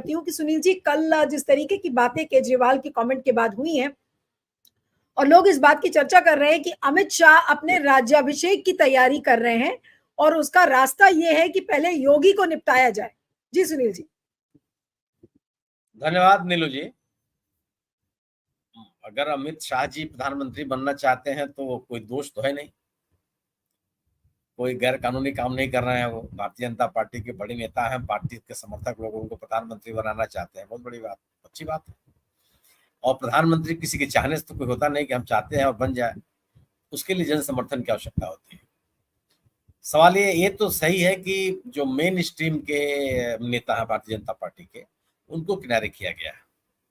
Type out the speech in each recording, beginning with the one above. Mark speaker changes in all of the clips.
Speaker 1: करती हूँ कि सुनील जी, कल जिस तरीके की बातें केजरीवाल की कमेंट के बाद हुई हैं और लोग इस बात की चर्चा कर रहे हैं कि अमित शाह अपने राज्याभिषेक की तैयारी कर रहे हैं और उसका रास्ता यह है कि पहले योगी को निपटाया जाए। जी सुनील जी।
Speaker 2: धन्यवाद नीलू जी। अगर अमित शाह जी प्रधानमंत्री बनना चाहते हैं तो कोई दोष तो है नहीं, कोई गैर कानूनी काम नहीं कर रहे हैं। वो भारतीय जनता पार्टी के बड़े नेता हैं, पार्टी के समर्थक लोग उनको प्रधानमंत्री बनाना चाहते हैं, बहुत बड़ी बात, अच्छी बात है। और प्रधानमंत्री किसी के चाहने से तो कोई होता नहीं कि हम चाहते हैं और बन जाए, उसके लिए जन समर्थन की आवश्यकता होती है। सवाल ये तो सही है कि जो मेन स्ट्रीम के नेता हैं भारतीय जनता पार्टी के, उनको किनारे किया गया है।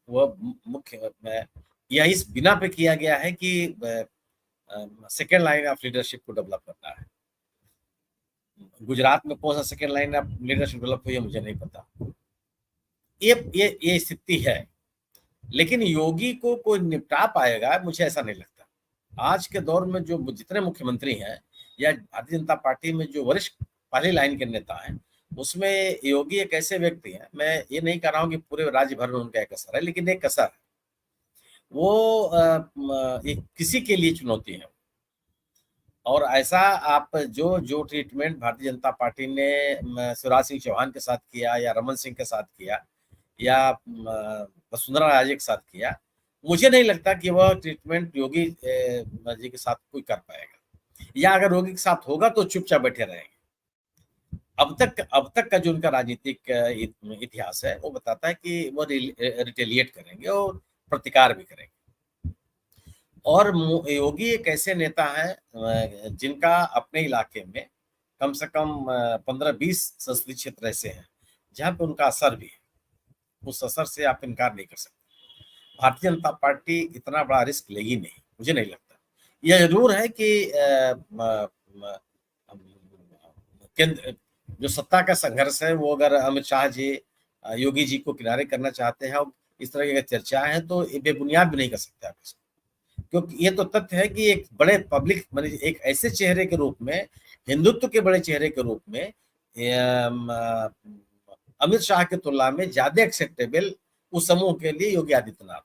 Speaker 2: वह मुख्य या इस बिना पे किया गया है कि सेकेंड लाइन ऑफ लीडरशिप को डेवलप करना है। गुजरात में कौन सा second line of leadership develop हुई है मुझे नहीं पता। ये स्थिति है, लेकिन योगी को कोई निपटा पाएगा मुझे ऐसा नहीं लगता। आज के दौर में जो जितने मुख्यमंत्री हैं या भारतीय जनता पार्टी में जो वरिष्ठ पहली लाइन के नेता हैं, उसमें योगी एक ऐसे व्यक्ति हैं, मैं ये नहीं कह रहा हूँ कि पूरे राज्य भर में उनका एक असर है, लेकिन एक असर है। वो किसी के लिए चुनौती है। और ऐसा आप जो ट्रीटमेंट भारतीय जनता पार्टी ने शिवराज सिंह चौहान के साथ किया या रमन सिंह के साथ किया या वसुंधरा राजे के साथ किया, मुझे नहीं लगता कि वह ट्रीटमेंट योगी जी के साथ कोई कर पाएगा, या अगर योगी के साथ होगा तो चुपचाप बैठे रहेंगे। अब तक का जो उनका राजनीतिक इतिहास है वो बताता है कि वो रिटेलिएट करेंगे और प्रतिकार भी करेंगे। और योगी एक ऐसे नेता है जिनका अपने इलाके में कम से कम 15-20 संसदीय क्षेत्र ऐसे हैं जहां पे उनका असर भी है। उस असर से आप इनकार नहीं कर सकते। भारतीय जनता पार्टी इतना बड़ा रिस्क लेगी नहीं, मुझे नहीं लगता। यह जरूर है कि केंद्र जो सत्ता का संघर्ष है वो अगर अमित शाह जी योगी जी को किनारे करना चाहते हैं और इस तरह की चर्चा है तो बेबुनियाद भी नहीं कर सकते आप इसको, क्योंकि ये तो तथ्य है कि एक बड़े पब्लिक माने एक ऐसे चेहरे के रूप में, हिंदुत्व के बड़े चेहरे के रूप में अमित शाह की तुलना में ज्यादा एक्सेप्टेबल उस समूह के लिए योगी आदित्यनाथ,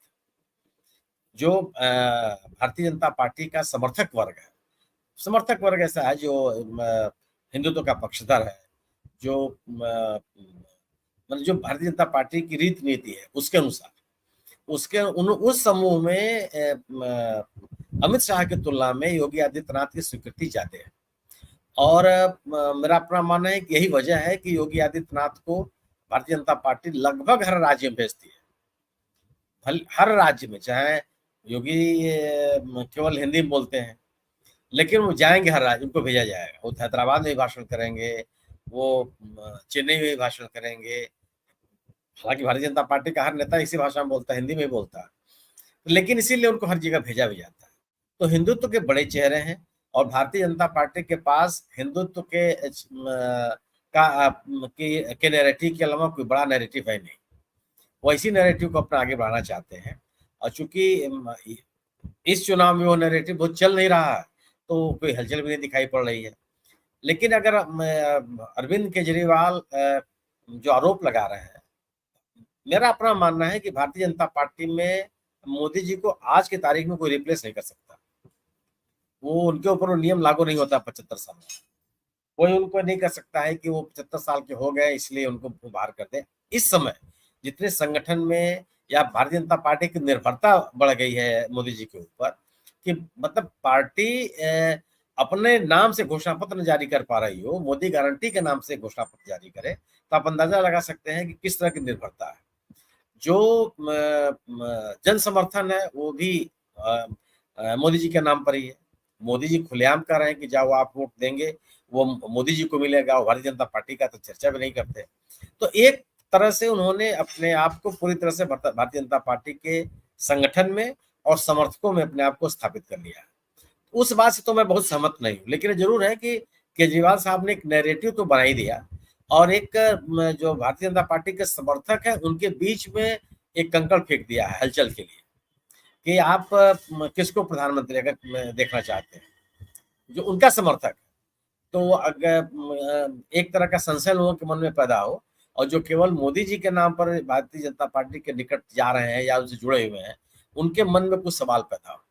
Speaker 2: जो भारतीय जनता पार्टी का समर्थक वर्ग है। समर्थक वर्ग ऐसा है जो हिंदुत्व का पक्षधर है, जो मतलब जो भारतीय जनता पार्टी की रीति नीति है उसके अनुसार उस समूह में अमित शाह की तुलना में योगी आदित्यनाथ की स्वीकृति ज्यादा है। और मेरा अपना मानना है कि यही वजह है कि योगी आदित्यनाथ को भारतीय जनता पार्टी लगभग हर राज्य में भेजती है। हर राज्य में, चाहे योगी केवल हिंदी में बोलते हैं, लेकिन वो जाएंगे हर राज्य, उनको भेजा जाएगा। वो हैदराबाद में भाषण करेंगे, वो चेन्नई में भाषण करेंगे। हालांकि भारतीय जनता पार्टी का हर नेता इसी भाषा में बोलता है, हिंदी में बोलता है, लेकिन इसीलिए उनको हर जगह भेजा भी जाता है। तो हिंदुत्व के बड़े चेहरे हैं और भारतीय जनता पार्टी के पास हिंदुत्व के नैरेटिव के अलावा कोई बड़ा नैरेटिव है नहीं। वो इसी नैरेटिव को अपना आगे बढ़ाना चाहते हैं, और चूंकि इस चुनाव में वो नैरेटिव बहुत चल नहीं रहा है तो कोई हलचल भी नहीं दिखाई पड़ रही है। लेकिन अगर अरविंद केजरीवाल जो आरोप लगा रहे हैं, मेरा अपना मानना है कि भारतीय जनता पार्टी में मोदी जी को आज की तारीख में कोई रिप्लेस नहीं कर सकता। वो उनके ऊपर वो नियम लागू नहीं होता 75 साल में। कोई उनको नहीं कर सकता है कि वो 75 साल के हो गए इसलिए उनको बाहर कर दे। इस समय जितने संगठन में या भारतीय जनता पार्टी की निर्भरता बढ़ गई है मोदी जी के ऊपर, कि मतलब पार्टी अपने नाम से घोषणा पत्र जारी कर पा रही हो, मोदी गारंटी के नाम से घोषणा पत्र जारी करे, तो आप अंदाजा लगा सकते हैं कि किस तरह की निर्भरता है। जो जन समर्थन है वो भी मोदी जी के नाम पर ही है। मोदी जी खुलेआम कह रहे हैं कि जाओ आप वोट देंगे, वो मोदी जी को मिलेगा, वो भारतीय जनता पार्टी का तो चर्चा भी नहीं करते। तो एक तरह से उन्होंने अपने आप को पूरी तरह से भारतीय जनता पार्टी के संगठन में और समर्थकों में अपने आप को स्थापित कर लिया है। उस बात से तो मैं बहुत सहमत नहीं हूँ, लेकिन जरूर है कि केजरीवाल साहब ने एक नैरेटिव तो बना ही दिया, और एक जो भारतीय जनता पार्टी के समर्थक है उनके बीच में एक कंकड़ फेंक दिया है हलचल के लिए, कि आप किसको प्रधानमंत्री अगर देखना चाहते हैं, जो उनका समर्थक। तो अगर एक तरह का संशय लोगों के मन में पैदा हो और जो केवल मोदी जी के नाम पर भारतीय जनता पार्टी के निकट जा रहे हैं या उनसे जुड़े हुए हैं, उनके मन में कुछ सवाल पैदा हो,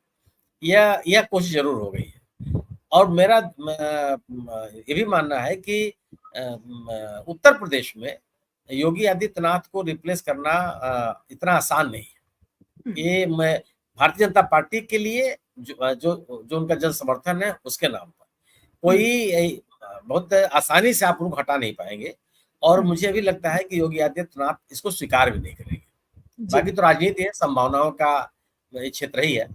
Speaker 2: यह कोशिश जरूर हो गई है। और मेरा ये भी मानना है कि उत्तर प्रदेश में योगी आदित्यनाथ को रिप्लेस करना इतना आसान नहीं है। ये मैं भारतीय जनता पार्टी के लिए जो उनका जन समर्थन है उसके नाम पर कोई बहुत आसानी से आप उनको हटा नहीं पाएंगे, और मुझे भी लगता है कि योगी आदित्यनाथ इसको स्वीकार भी नहीं करेंगे। बाकी तो राजनीति है, संभावनाओं का क्षेत्र ही है।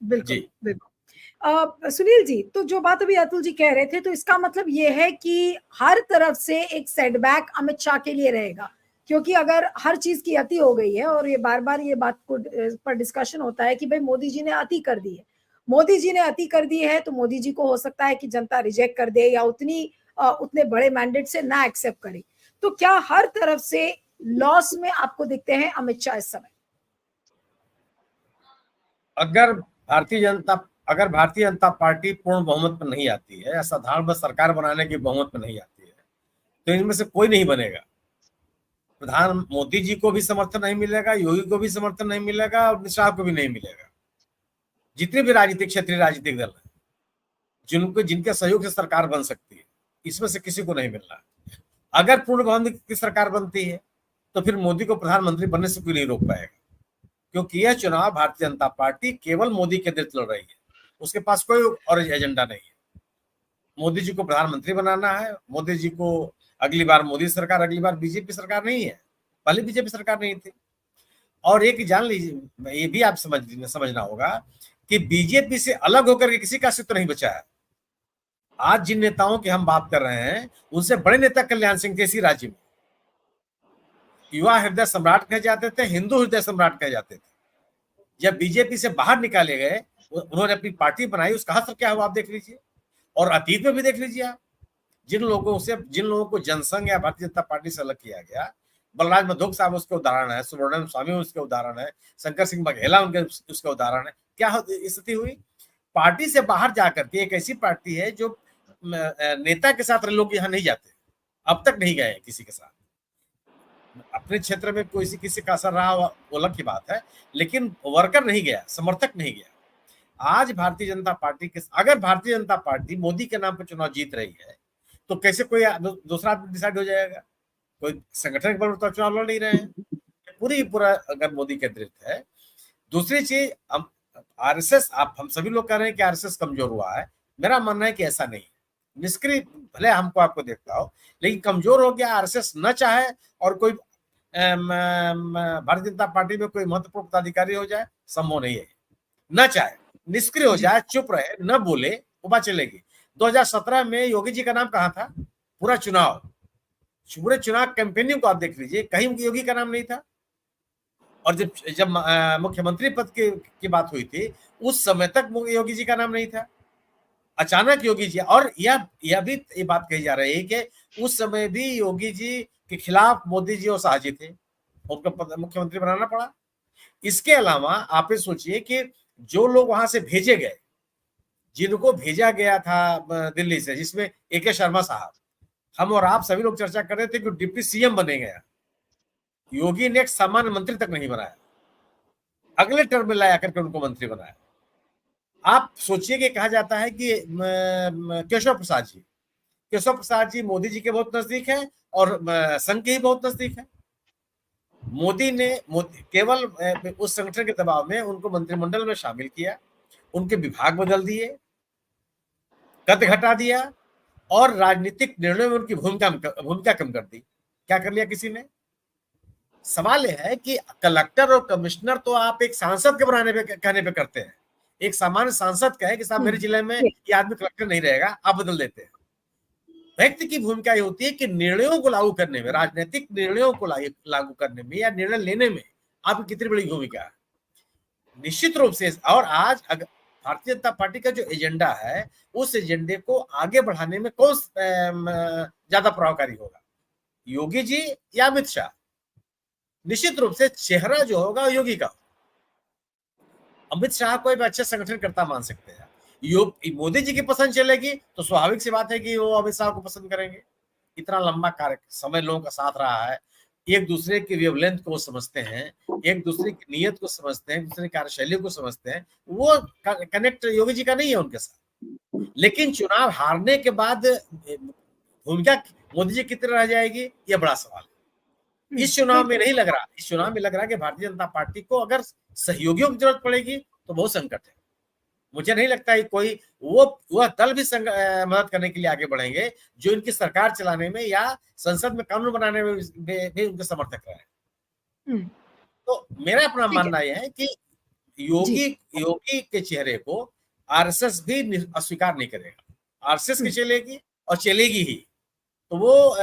Speaker 1: बिल्कुल बिल्कुल। सुनील जी, तो जो बात अभी अतुल जी कह रहे थे, तो इसका मतलब ये है कि हर तरफ से एक सेटबैक अमित शाह के लिए रहेगा, क्योंकि अगर हर चीज की अति हो गई है, और ये बार बार ये बात को पर डिस्कशन होता है कि भाई मोदी जी ने अति कर दी है, मोदी जी ने अति कर दी है, तो मोदी जी को हो सकता है कि जनता रिजेक्ट कर दे या उतने बड़े मैंडेट से ना एक्सेप्ट करे। तो क्या हर तरफ से लॉस में आपको दिखते हैं अमित शाह इस समय?
Speaker 2: अगर भारतीय जनता पार्टी पूर्ण बहुमत पर नहीं आती है या साधारण सरकार बनाने की बहुमत पर नहीं आती है, तो इनमें से कोई नहीं बनेगा। प्रधान मोदी जी को भी समर्थन नहीं मिलेगा, योगी को भी समर्थन नहीं मिलेगा, और शाह को भी नहीं मिलेगा। जितने भी राजनीतिक क्षेत्रीय राजनीतिक दल है जिनके सहयोग से सरकार बन सकती है, इसमें से किसी को नहीं मिलना। अगर पूर्ण बहुमत की सरकार बनती है तो फिर मोदी को प्रधानमंत्री बनने से कोई नहीं रोक पाएगा, क्योंकि यह चुनाव भारतीय जनता पार्टी केवल मोदी के नेतृत्व लड़ रही है, उसके पास कोई और एजेंडा नहीं है। मोदी जी को प्रधानमंत्री बनाना है, मोदी जी को अगली बार मोदी सरकार, अगली बार बीजेपी सरकार नहीं है, पहले बीजेपी सरकार नहीं थी। और एक जान लीजिए, ये भी आप समझना होगा कि बीजेपी से अलग होकर के किसी का अस्तित्व नहीं बचा है। आज जिन नेताओं की हम बात कर रहे हैं, उनसे बड़े नेता कल्याण सिंह थे इसी राज्य में। युवा हृदय सम्राट कहे जाते थे, हिंदू हृदय सम्राट कहे जाते थे। जब बीजेपी से बाहर निकाले गए, उन्होंने अपनी पार्टी बनाई, उसका असर क्या हुआ आप देख लीजिए। और अतीत में भी देख लीजिए आप, जिन लोगों को जनसंघ या भारतीय जनता पार्टी से अलग किया गया, बलराज मधोक साहब उसके उदाहरण है, सुब्रमण्यम स्वामी उसके उदाहरण है, शंकर सिंह बघेला उसके उदाहरण है। क्या स्थिति हुई? पार्टी से बाहर जाकर के एक ऐसी पार्टी है जो नेता के साथ लोग यहाँ नहीं जाते, अब तक नहीं गए किसी के साथ। अपने क्षेत्र में किसी का असर रहा वो अलग की बात है, लेकिन वर्कर नहीं गया, समर्थक नहीं गया। आज भारतीय जनता पार्टी अगर भारतीय जनता पार्टी मोदी के नाम पर चुनाव जीत रही है, तो कैसे कोई दूसरा आदमी डिसाइड हो जाएगा? कोई संगठन के बल पर चुनाव लड़ नहीं रहे हैं, पूरा अगर मोदी के नेतृत्व है। दूसरी चीज, आरएसएस, हम सभी लोग कह रहे हैं कि आरएसएस कमजोर हुआ है, मेरा मानना है कि ऐसा नहीं है। निष्क्रिय भले आपको देखता हो, लेकिन कमजोर हो गया। आरएसएस न चाहे और कोई भारतीय जनता पार्टी में कोई महत्वपूर्ण पदाधिकारी हो जाए, संभव नहीं है। न चाहे, निष्क्रिय हो जाए, चुप रहे, न बोले, वो बात चलेगी। 2017 में योगी जी का नाम कहाँ था? पूरे चुनाव कैंपेनिंग को आप देख लीजिए, कहीं योगी का नाम नहीं था। और जब मुख्यमंत्री पद की बात हुई थी, उस समय तक योगी जी का नाम नहीं था। अचानक योगी जी, और यह भी ये बात कही जा रही है कि उस समय भी योगी जी के खिलाफ मोदी जी और शाह जी थे, उनको मुख्यमंत्री बनाना पड़ा। इसके अलावा आप ये सोचिए कि जो लोग वहां से भेजे गए, जिनको भेजा गया था दिल्ली से, जिसमें AK शर्मा साहब, हम और आप सभी लोग चर्चा कर रहे थे कि डिप्टी CM बने गया। योगी ने एक सामान्य मंत्री तक नहीं बनाया, अगले टर्म में लाया करके उनको मंत्री बनाया। आप सोचिए कि कहा जाता है कि केशव प्रसाद जी मोदी जी के बहुत नजदीक है और संघ के ही बहुत नजदीक है। मोदी ने केवल उस संगठन के दबाव में उनको मंत्रिमंडल में शामिल किया, उनके विभाग बदल दिए, कद घटा दिया, और राजनीतिक निर्णयों में उनकी भूमिका कम कर दी। क्या कर लिया किसी ने? सवाल यह है कि कलेक्टर और कमिश्नर तो आप एक सांसद के कहने पे करते हैं। एक सामान्य सांसद कहे कि साहब मेरे जिले में ये आदमी कलेक्टर नहीं रहेगा, आप बदल देते हैं। व्यक्ति की भूमिका ये होती है कि निर्णयों को लागू करने में, राजनीतिक निर्णयों को लागू करने में या निर्णय लेने में आपकी कितनी बड़ी भूमिका है। निश्चित रूप से, और आज भारतीय जनता पार्टी का जो एजेंडा है, उस एजेंडे को आगे बढ़ाने में कौन ज्यादा प्रभावकारी होगा, योगी जी या अमित शाह? निश्चित रूप से चेहरा जो होगा योगी का। अमित शाह को भी अच्छे संगठनकर्ता मान सकते हैं। मोदी जी की पसंद चलेगी तो स्वाभाविक सी बात है कि वो अमित शाह को पसंद करेंगे। इतना लंबा कार्य समय लोगों का साथ रहा है, एक दूसरे की वेवलेंथ को समझते हैं, एक दूसरे की नीयत को समझते हैं, एक दूसरे की कार्यशैली को समझते हैं, वो कनेक्ट योगी जी का नहीं है उनके साथ। लेकिन चुनाव हारने के बाद भूमिका मोदी जी कितनी रह जाएगी, ये बड़ा सवाल है। इस चुनाव में नहीं लग रहा, इस चुनाव में लग रहा है कि भारतीय जनता पार्टी को अगर सहयोगियों की जरूरत पड़ेगी तो बहुत संकट है। मुझे नहीं लगता है कोई वह दल भी मदद करने के लिए आगे बढ़ेंगे जो इनकी सरकार चलाने में या संसद में कानून बनाने में भी उनके समर्थक रहे। तो मेरा अपना मानना यह है कि योगी के चेहरे को आरएसएस भी अस्वीकार नहीं करेगा, आरएसएस की चलेगी और चलेगी ही, तो वो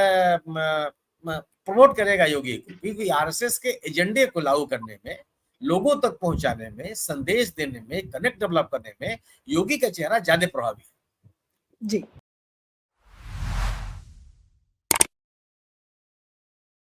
Speaker 2: प्रमोट करेगा योगी को, क्योंकि आरएसएस के एजेंडे को लागू करने में, लोगों तक पहुंचाने में, संदेश देने में, कनेक्ट डेवलप करने में योगी का चेहरा ज्यादा प्रभावी है।
Speaker 1: जी।